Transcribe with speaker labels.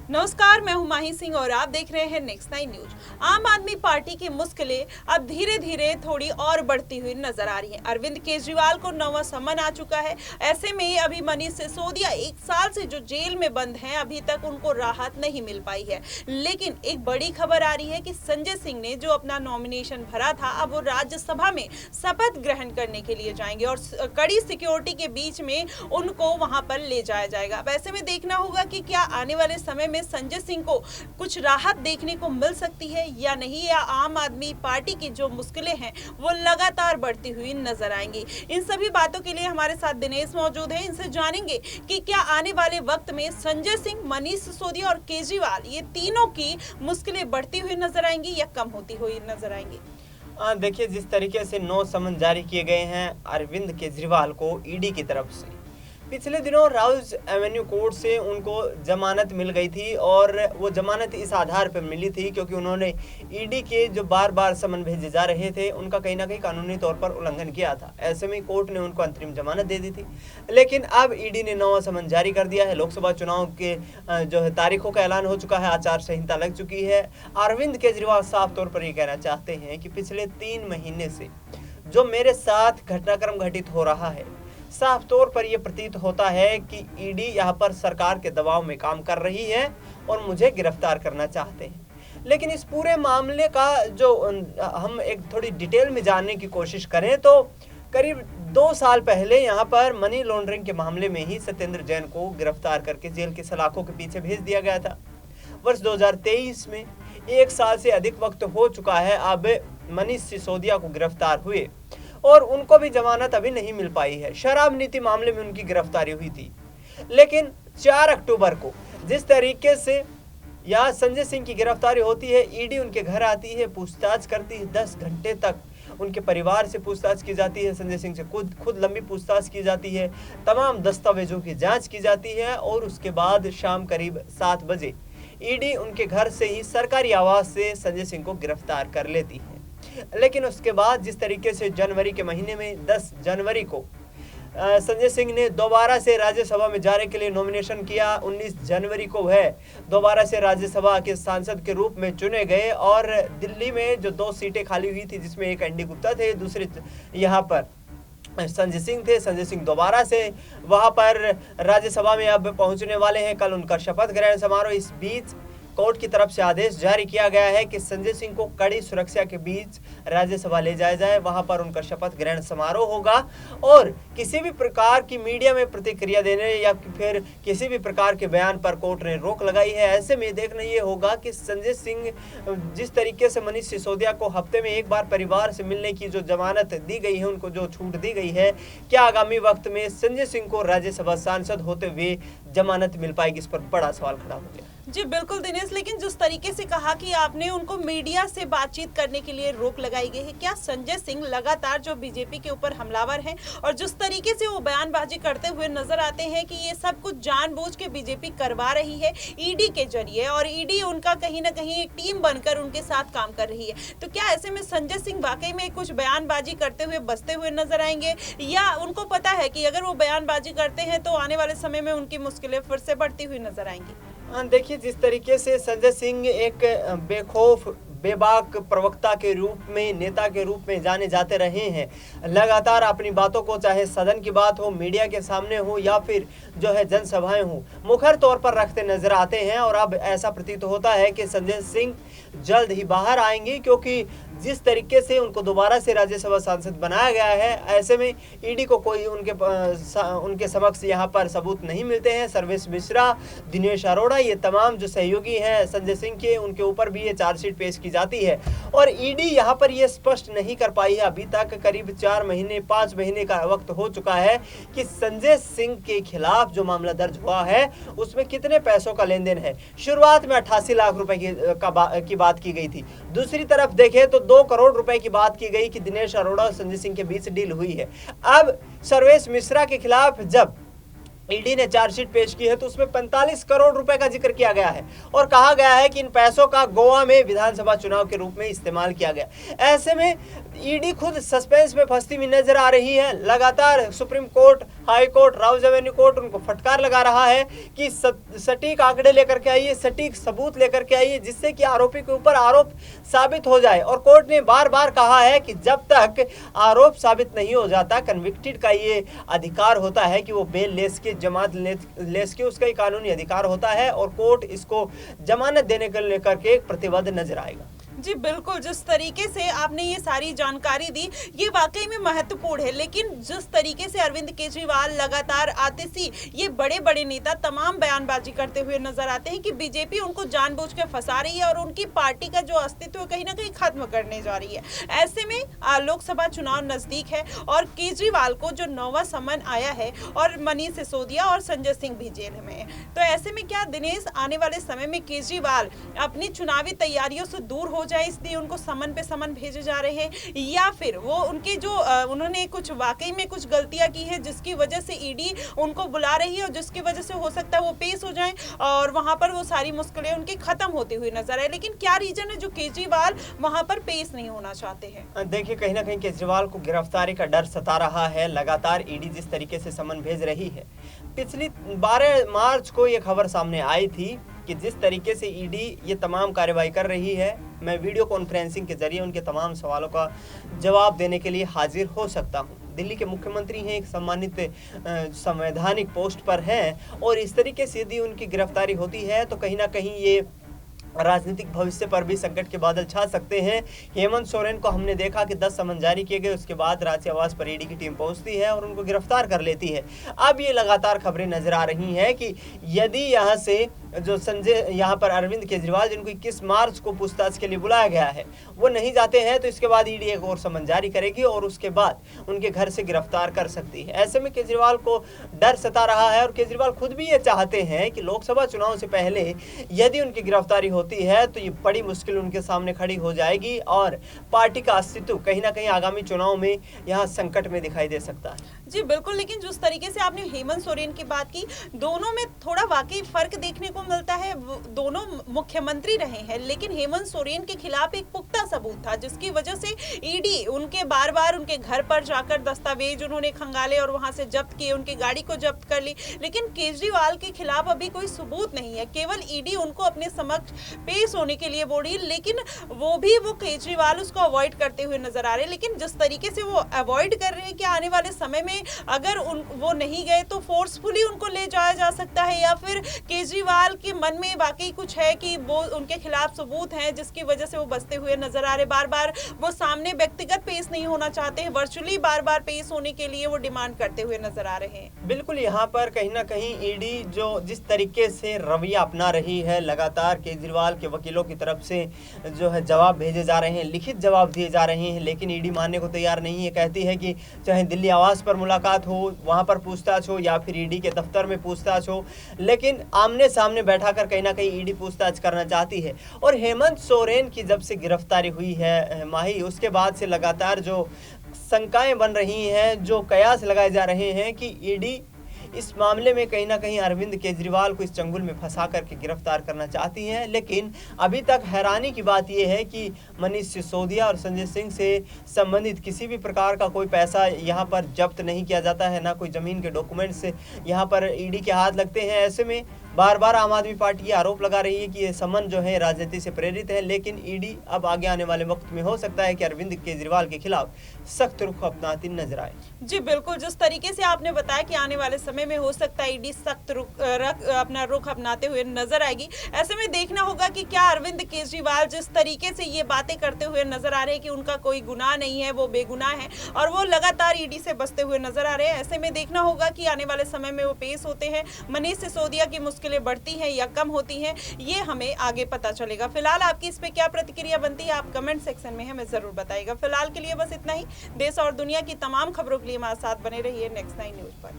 Speaker 1: नमस्कार, मैं हूं माही सिंह और आप देख रहे हैं नेक्स्ट 9 न्यूज। आम आदमी पार्टी की मुश्किलें अब धीरे धीरे थोड़ी और बढ़ती हुई नजर आ रही हैं। अरविंद केजरीवाल को 9वां सम्मन आ चुका है। ऐसे में अभी मनीष सिसोदिया 1 साल से जो जेल में बंद हैं, अभी तक उनको राहत नहीं मिल पाई है। लेकिन एक बड़ी खबर आ रही है कि संजय सिंह ने जो अपना नॉमिनेशन भरा था, अब वो राज्यसभा में शपथ ग्रहण करने के लिए जाएंगे और कड़ी सिक्योरिटी के बीच में उनको वहां पर ले जाया जाएगा। वैसे में देखना होगा कि क्या आने वाले समय में संजय सिंह को कुछ राहत देखने को मिल सकती है या नहीं, या आम आदमी पार्टी की जो मुश्किलें हैं वो लगातार बढ़ती हुई नजर आएंगी। इन सभी बातों के लिए हमारे साथ दिनेश मौजूद हैं। इनसे जानेंगे कि क्या आने वाले वक्त में संजय सिंह, मनीष सिसोदिया और केजरीवाल, ये तीनों की मुश्किलें बढ़ती हुई नजर आएंगी या कम होती हुई नजर आएंगी।
Speaker 2: देखिए, जिस तरीके से 9 समन जारी किए गए हैं अरविंद केजरीवाल को ईडी की तरफ से, पिछले दिनों राउज एवेन्यू कोर्ट से उनको जमानत मिल गई थी और वो जमानत इस आधार पर मिली थी क्योंकि उन्होंने ईडी के जो बार बार समन भेजे जा रहे थे उनका कहीं ना कहीं कानूनी तौर पर उल्लंघन किया था। ऐसे में कोर्ट ने उनको अंतरिम जमानत दे दी थी। लेकिन अब ईडी ने 9वां समन जारी कर दिया है। लोकसभा चुनाव के जो है तारीखों का ऐलान हो चुका है, आचार संहिता लग चुकी है। अरविंद केजरीवाल साफ तौर पर ये कहना चाहते हैं कि पिछले 3 महीने से जो मेरे साथ घटनाक्रम घटित हो रहा है, साफ तौर पर यह प्रतीत होता है कि ईडी यहाँ पर सरकार के दबाव में काम कर रही है और मुझे गिरफ्तार करना चाहते हैं। लेकिन इस पूरे मामले का जो हम एक थोड़ी डिटेल में जानने की कोशिश करें तो करीब 2 साल पहले यहाँ पर मनी लॉन्ड्रिंग के मामले में ही सत्येंद्र जैन को गिरफ्तार करके जेल की सलाखों के पीछे भेज दिया गया था। वर्ष 2023 में 1 साल से अधिक वक्त हो चुका है अब मनीष सिसोदिया को गिरफ्तार हुए और उनको भी जमानत अभी नहीं मिल पाई है। शराब नीति मामले में उनकी गिरफ्तारी हुई थी। लेकिन 4 अक्टूबर को जिस तरीके से यहाँ संजय सिंह की गिरफ्तारी होती है, ईडी उनके घर आती है, पूछताछ करती है। 10 घंटे तक उनके परिवार से पूछताछ की जाती है, संजय सिंह से खुद लंबी पूछताछ की जाती है, तमाम दस्तावेजों की जांच की जाती है और उसके बाद शाम करीब 7 बजे ईडी उनके घर से ही सरकारी आवास से संजय सिंह को गिरफ्तार कर लेती है। लेकिन उसके बाद जिस तरीके से जनवरी के महीने में 10 जनवरी को संजय सिंह ने दोबारा से राज्यसभा में जाने के लिए नॉमिनेशन किया। 19 जनवरी को वह दोबारा से राज्यसभा के सांसद के रूप में चुने गए और दिल्ली में जो 2 सीटें खाली हुई थी, जिसमें एक एनडी गुप्ता थे, दूसरे यहाँ पर संजय सिंह थे। संजय सिंह दोबारा से वहां पर राज्यसभा में अब पहुंचने वाले हैं। कल उनका शपथ ग्रहण समारोह। इस बीच कोर्ट की तरफ से आदेश जारी किया गया है कि संजय सिंह को कड़ी सुरक्षा के बीच राज्यसभा ले जाया जाए। वहां पर उनका शपथ ग्रहण समारोह होगा और किसी भी प्रकार की मीडिया में प्रतिक्रिया देने या फिर किसी भी प्रकार के बयान पर कोर्ट ने रोक लगाई है। ऐसे में देखना ये होगा कि संजय सिंह, जिस तरीके से मनीष सिसोदिया को हफ्ते में 1 बार परिवार से मिलने की जो जमानत दी गई है, उनको जो छूट दी गई है, क्या आगामी वक्त में संजय सिंह को राज्यसभा सांसद होते हुए जमानत मिल पाएगी? इस पर बड़ा सवाल खड़ा हो गया।
Speaker 1: जी बिल्कुल दिनेश, लेकिन जिस तरीके से कहा कि आपने उनको मीडिया से बातचीत करने के लिए रोक लगाई गई है, क्या संजय सिंह लगातार जो बीजेपी के ऊपर हमलावर हैं और जिस तरीके से वो बयानबाजी करते हुए नजर आते हैं कि ये सब कुछ जानबूझ के बीजेपी करवा रही है ईडी के जरिए और ईडी उनका कहीं ना कहीं एक टीम बनकर उनके साथ काम कर रही है, तो क्या ऐसे में संजय सिंह वाकई में कुछ बयानबाजी करते हुए बचते हुए नजर आएंगे या उनको पता है कि अगर वो बयानबाजी करते हैं तो आने वाले समय में उनकी मुश्किलें फिर से बढ़ती हुई नजर आएंगी?
Speaker 2: देखिए, जिस तरीके से संजय सिंह एक बेखौफ बेबाक प्रवक्ता के रूप में, नेता के रूप में जाने जाते रहे हैं, लगातार अपनी बातों को, चाहे सदन की बात हो, मीडिया के सामने हो या फिर जो है जनसभाएं हो, मुखर तौर पर रखते नजर आते हैं और अब ऐसा प्रतीत होता है कि संजय सिंह जल्द ही बाहर आएंगे क्योंकि जिस तरीके से उनको दोबारा से राज्यसभा सांसद बनाया गया है, ऐसे में ईडी को कोई उनके समक्ष यहाँ पर सबूत नहीं मिलते हैं। सर्वेश मिश्रा, दिनेश अरोड़ा, ये तमाम जो सहयोगी हैं संजय सिंह के, उनके ऊपर भी ये चार्जशीट पेश की जाती है और ईडी यहाँ पर ये स्पष्ट नहीं कर पाई है अभी तक। करीब 4 महीने 5 महीने का वक्त हो चुका है कि संजय सिंह के खिलाफ जो मामला दर्ज हुआ है उसमें कितने पैसों का लेन देन है। शुरुआत में 88 लाख रुपए की बात की गई थी। दूसरी तरफ देखें तो 2 करोड़ रुपए की बात की गई कि दिनेश अरोड़ा और संजय सिंह के बीच डील हुई है। अब सर्वेश मिश्रा के खिलाफ जब ईडी ने चार्जशीट पेश की है तो उसमें 45 करोड़ रुपए का जिक्र किया गया है और कहा गया है कि इन पैसों का गोवा में विधानसभा चुनाव के रूप में इस्तेमाल किया गया। ऐसे में ईडी खुद सस्पेंस में फंसती हुई नजर आ रही है। लगातार supreme court, high court, Rouse Avenue court उनको फटकार लगा रहा है कि सटीक आंकड़े लेकर के आइए, सटीक सबूत लेकर के आइए, जिससे कि आरोपी के ऊपर आरोप साबित हो जाए। और कोर्ट ने बार बार कहा है कि जब तक आरोप साबित नहीं हो जाता, कन्विक्टेड का ये अधिकार होता है कि वो बेल लेस के, जमानत लेस के, उसका ही कानूनी अधिकार होता है और कोर्ट इसको जमानत देने को लेकर के प्रतिबद्ध नजर आएगा।
Speaker 1: जी बिल्कुल, जिस तरीके से आपने ये सारी जानकारी दी ये वाकई में महत्वपूर्ण है, लेकिन जिस तरीके से अरविंद केजरीवाल लगातार आते सी ये बड़े बड़े नेता तमाम बयानबाजी करते हुए नजर आते हैं कि बीजेपी उनको जानबूझ के फंसा रही है और उनकी पार्टी का जो अस्तित्व कहीं ना कहीं खत्म करने जा रही है। ऐसे में लोकसभा चुनाव नजदीक है और केजरीवाल को जो 9वां समन आया है और मनीष सिसोदिया और संजय सिंह भी जेल में है, तो ऐसे में क्या दिनेश आने वाले समय में केजरीवाल अपनी चुनावी तैयारियों से दूर हो जाए इसलिए उनको समन पे समन भेजे जा रहे हैं, या फिर वो उनके जो उन्होंने कुछ वाकई में कुछ गलतियां की है जिसकी वजह से ईडी उनको बुला रही है और जिसकी वजह से हो सकता है वो पेश हो जाएं और वहां पर वो सारी मुश्किलें उनकी खत्म होती हुई नजर आए। लेकिन क्या रीजन है जो केजरीवाल वहां पर पेश नहीं होना चाहते हैं?
Speaker 2: देखिए, कहीं ना कहीं केजरीवाल को गिरफ्तारी का डर सता रहा है। लगातार ईडी जिस तरीके से समन भेज रही है, पिछली 12 मार्च को ये खबर सामने आई थी कि जिस तरीके से ईडी ये तमाम कार्रवाई कर रही है, मैं वीडियो कॉन्फ्रेंसिंग के जरिए उनके तमाम सवालों का जवाब देने के लिए हाजिर हो सकता हूं। दिल्ली के मुख्यमंत्री हैं, एक सम्मानित संवैधानिक पोस्ट पर हैं और इस तरीके से यदि उनकी गिरफ्तारी होती है तो कहीं ना कहीं ये राजनीतिक भविष्य पर भी संकट के बादल छा सकते हैं। हेमंत सोरेन को हमने देखा कि 10 समन जारी किए गए, उसके बाद रांची आवास पर ईडी की टीम पहुंचती है और उनको गिरफ्तार कर लेती है। अब ये लगातार खबरें नजर आ रही हैं कि यदि यहाँ से जो यहाँ पर अरविंद केजरीवाल, जिनको 21 मार्च को पूछताछ के लिए बुलाया गया है, वो नहीं जाते हैं तो इसके बाद ईडी एक और समन जारी करेगी और उसके बाद उनके घर से गिरफ्तार कर सकती है। ऐसे में केजरीवाल को डर सता रहा है और केजरीवाल खुद भी ये चाहते हैं कि लोकसभा चुनाव से पहले यदि उनकी गिरफ्तारी होती है तो ये बड़ी मुश्किल उनके सामने खड़ी हो जाएगी और पार्टी का अस्तित्व कहीं ना कहीं आगामी चुनाव में यहाँ संकट में दिखाई दे सकता है।
Speaker 1: जी बिल्कुल, लेकिन जिस तरीके से आपने हेमंत सोरेन की बात की, दोनों में थोड़ा वाकई फर्क देखने को मिलता है। दोनों मुख्यमंत्री रहे हैं, लेकिन हेमंत सोरेन के खिलाफ एक पुख्ता सबूत था जिसकी वजह से ईडी उनके बार बार उनके घर पर जाकर दस्तावेज उन्होंने खंगाले और वहां से जब्त किए, उनकी गाड़ी को जब्त कर ली। लेकिन केजरीवाल के खिलाफ अभी कोई सबूत नहीं है, केवल ईडी उनको अपने समक्ष पेश होने के लिए बोल रही है, लेकिन वो केजरीवाल उसको अवॉइड करते हुए नजर आ रहे हैं। लेकिन जिस तरीके से वो अवॉइड कर रहे हैं कि आने वाले समय में अगर वो नहीं गए तो फोर्सफुली उनको ले जाया जा सकता है, या फिर केजरीवाल के मन में वाकई कुछ है कि वो उनके खिलाफ सबूत हैं जिसकी वजह से वो बचते हुए नजर आ रहे। बार बार वो सामने व्यक्तिगत पेश नहीं होना चाहते हैं, वर्चुअली बार बार पेश होने के लिए वो डिमांड करते हुए नजर आ रहे हैं।
Speaker 2: बिल्कुल, यहाँ पर कहीं ना कहीं ईडी जो जिस तरीके से रवैया अपना रही है, लगातार केजरीवाल के वकीलों की तरफ से जो है जवाब भेजे जा रहे हैं, लिखित जवाब दिए जा रहे हैं, लेकिन ईडी मानने को तैयार नहीं है। कहती है कि चाहे दिल्ली आवास पर मुलाकात हो, वहां पर पूछताछ हो, या फिर ईडी के दफ्तर में पूछताछ हो, लेकिन आमने सामने बैठाकर कहीं ना कहीं ईडी पूछताछ करना चाहती है। और हेमंत सोरेन की जब से गिरफ्तारी हुई है माही, उसके बाद से लगातार जो शंकाएं बन रही हैं, जो कयास लगाए जा रहे हैं कि ईडी इस मामले में कहीं ना कहीं अरविंद केजरीवाल को इस चंगुल में फंसा करके गिरफ्तार करना चाहती हैं। लेकिन अभी तक हैरानी की बात यह है कि मनीष सिसोदिया और संजय सिंह से संबंधित किसी भी प्रकार का कोई पैसा यहाँ पर जब्त नहीं किया जाता है, ना कोई जमीन के डॉक्यूमेंट्स यहाँ पर ईडी के हाथ लगते हैं। ऐसे में बार बार आम आदमी पार्टी ये आरोप लगा रही है कि ये समन जो है राजनीति से प्रेरित है, लेकिन ईडी अब आगे आने वाले वक्त में हो सकता है कि अरविंद केजरीवाल के खिलाफ सख्त रुख अपनाती नजर आए।
Speaker 1: जी बिल्कुल, जिस तरीके से आपने बताया कि आने वाले समय में हो सकता है ईडी सख्त अपना रुख अपनाते हुए नजर आएगी। ऐसे में देखना होगा कि क्या अरविंद केजरीवाल जिस तरीके से ये बातें करते हुए नजर आ रहे हैं कि उनका कोई गुनाह नहीं है, वो बेगुनाह है और वो लगातार ईडी से बचते हुए नजर आ रहे हैं। ऐसे में देखना होगा कि आने वाले समय में वो पेश होते हैं, मनीष सिसोदिया की मुश्किलें बढ़ती हैं या कम होती हैं, ये हमें आगे पता चलेगा। फिलहाल आपकी इस पे क्या प्रतिक्रिया बनती है, आप कमेंट सेक्शन में हमें जरूर बताइएगा। फिलहाल के लिए बस इतना ही। देश और दुनिया की तमाम खबरों के लिए हमारे साथ बने रहिए नेक्स्ट 9 न्यूज पर।